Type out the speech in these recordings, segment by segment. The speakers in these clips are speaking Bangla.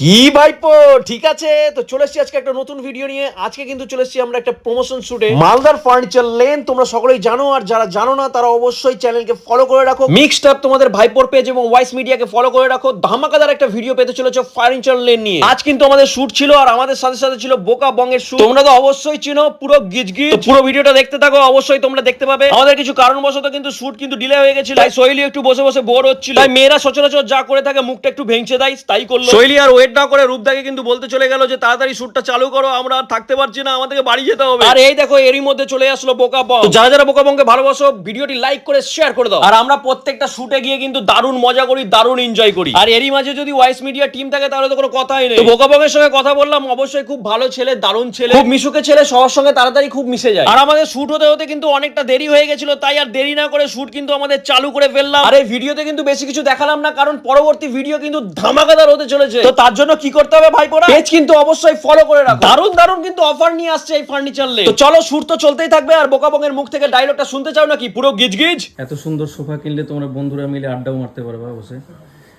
কি ভাইপো, ঠিক আছে? তো চলে এসেছি আজকে একটা নতুন ভিডিও নিয়ে। আজকে কিন্তু চলে এসেছি আমরা একটা প্রমোশন শুটে মালদার ফার্নিচার লেন। তোমরা সকলেই জানো, আর যারা জানো না তারা অবশ্যই চ্যানেলকে ফলো করে রাখো। মিক্সড আপ তোমাদের ভাইপোর পেজ এবং ওয়াইস মিডিয়াকে ফলো করে রাখো। ধামাকাদার একটা ভিডিও পেতে চলেছে ফার্নিচার লেন নিয়ে। আজ কিন্তু আমাদের শুট ছিল, আর আমাদের সাথে সাথে ছিল বোকা বঙ্গের শুট। তোমরা তো অবশ্যই চিনো পুরো গিজগিজ। তো পুরো ভিডিওটা দেখতে থাকো, অবশ্যই তোমরা দেখতে পাবে। আমাদের কিছু কারণবশত কিন্তু শুট কিন্তু ডিলে হয়ে গেছিল, তাই সোহেলি একটু বসে বসে বোর হচ্ছিল। তাই মেয়েরা সচরাচর যা করে থাকে মুখটা একটু ভেঙচে দেয়, তাই করলো। সোহেলি আর ওয়েট না করে রূপদাকে কিন্তু বলতে চলে গেল যে তাড়াতাড়ি শুটটা চালু করো, আমরা আর থাকতে পারছি না, আমাদেরকে বাড়ি যেতে হবে। আর এই দেখো এরই মধ্যে চলে আসলো বোকা বং। তো যারা যারা বোকা বংকে ভালোবাসো ভিডিওটি লাইক করে শেয়ার করে দাও। আর আমরা প্রত্যেকটা শুটে গিয়ে কিন্তু দারুণ মজা করি, দারুণ এনজয় করি। আর এরই মাঝে যদি ওয়াইস মিডিয়া টিম থাকে তাহলে তো কোনো কথাই নেই। তো বোকা বংয়ের সঙ্গে কথা বললাম, অবশ্যই খুব ভালো ছেলে, দারুণ ছেলে, খুব মিশুকে ছেলে, সবার সঙ্গে তাড়াতাড়ি খুব মিশে যায়। আর আমাদের শুট হতে হতে কিন্তু অনেকটা দেরি হয়ে গেছিল, তাই আর দেরি না করে শুট কিন্তু আমাদের চালু করে ফেললাম। আর এই ভিডিওতে কিন্তু বেশি কিছু দেখালাম না, কারণ পরবর্তী ভিডিও কিন্তু ধামাকাদার হতে চলেছে। তো তার জন্য কি করতে হবে ভাইপোরা, পেজ কিন্তু অবশ্যই ফলো করে রাখো। দারুণ দারুণ কিন্তু অফার নিয়ে আসছে এই ফার্নিচার লে। তো চলো শুট তো চলতেই থাকবে। আর বোকা বংয়ের মুখ থেকে ডায়লগটা শুনতে চাও নাকি পুরো গিজগিজ? এত সুন্দর সোফা কিনলে তোমরা বন্ধুরা মিলে আড্ডাও মারতে পারবে বসে।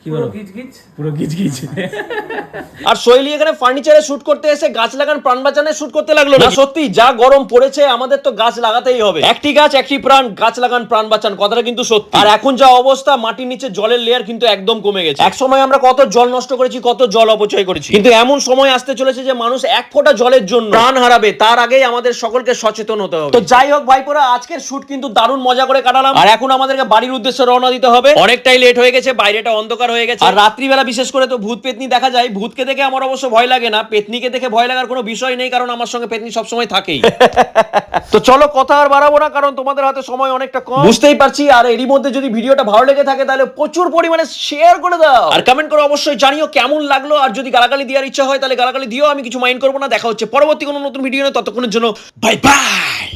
কি বলো? পুরো গিজগিজ। আর সোহেলি এখানে ফার্নিচারে শুট করতে এসে গাছ লাগান প্রাণ বাঁচানোর শুট করতে লাগলো না। সত্যি যা গরম পড়েছে, আমাদের তো গাছ লাগাতেই হবে। একটি গাছ একটি প্রাণ, গাছ লাগান প্রাণ বাঁচান, কথাটা কিন্তু সত্যি। আর এখন যা অবস্থা, মাটির নিচে জলের লেয়ার কিন্তু একদম কমে গেছে। এক সময় আমরা কত জল নষ্ট করেছি, কত জল অপচয় করেছি, কিন্তু এমন সময় আসতে চলেছে যে মানুষ এক ফোঁটা জলের জন্য প্রাণ হারাবে। তার আগেই আমাদের সকলকে সচেতন হতে হবে। তো যাই হোক ভাইপোরা, আজকের শুট কিন্তু দারুণ মজা করে কাটালাম। আর এখন আমাদেরকে বাড়ির উদ্দেশ্যে রওনা দিতে হবে। অনেকটাই লেট হয়ে গেছে, বাইরেটা অন্ধকার হয়ে গেছে। আর রাত্রিবেলা বিশেষ করে তো ভূত পেতনি দেখা যায়। ভূতকে দেখে আমার অবশ্য ভয় লাগে না, পেতনিকে দেখে ভয় লাগার কোনো বিষয় নেই, কারণ আমার সঙ্গে পেতনি সবসময় থাকেই। তো চলো কথা আর বাড়াবো না, কারণ তোমাদের হাতে সময় অনেকটা কম, বুঝতেই পারছি। আর এরই মধ্যে যদি ভিডিওটা ভালো লেগে থাকে তাহলে প্রচুর পরিমাণে শেয়ার করে দাও, আর কমেন্ট করে অবশ্যই জানিও কেমন লাগলো। আর যদি গালাগালি দেওয়ার ইচ্ছা হয় তাহলে গালাগালি দিও, আমি কিছু মাইন্ড করবো না। দেখা হচ্ছে পরবর্তী কোনো নতুন ভিডিও নিয়ে, ততক্ষণের জন্য বাই বাই।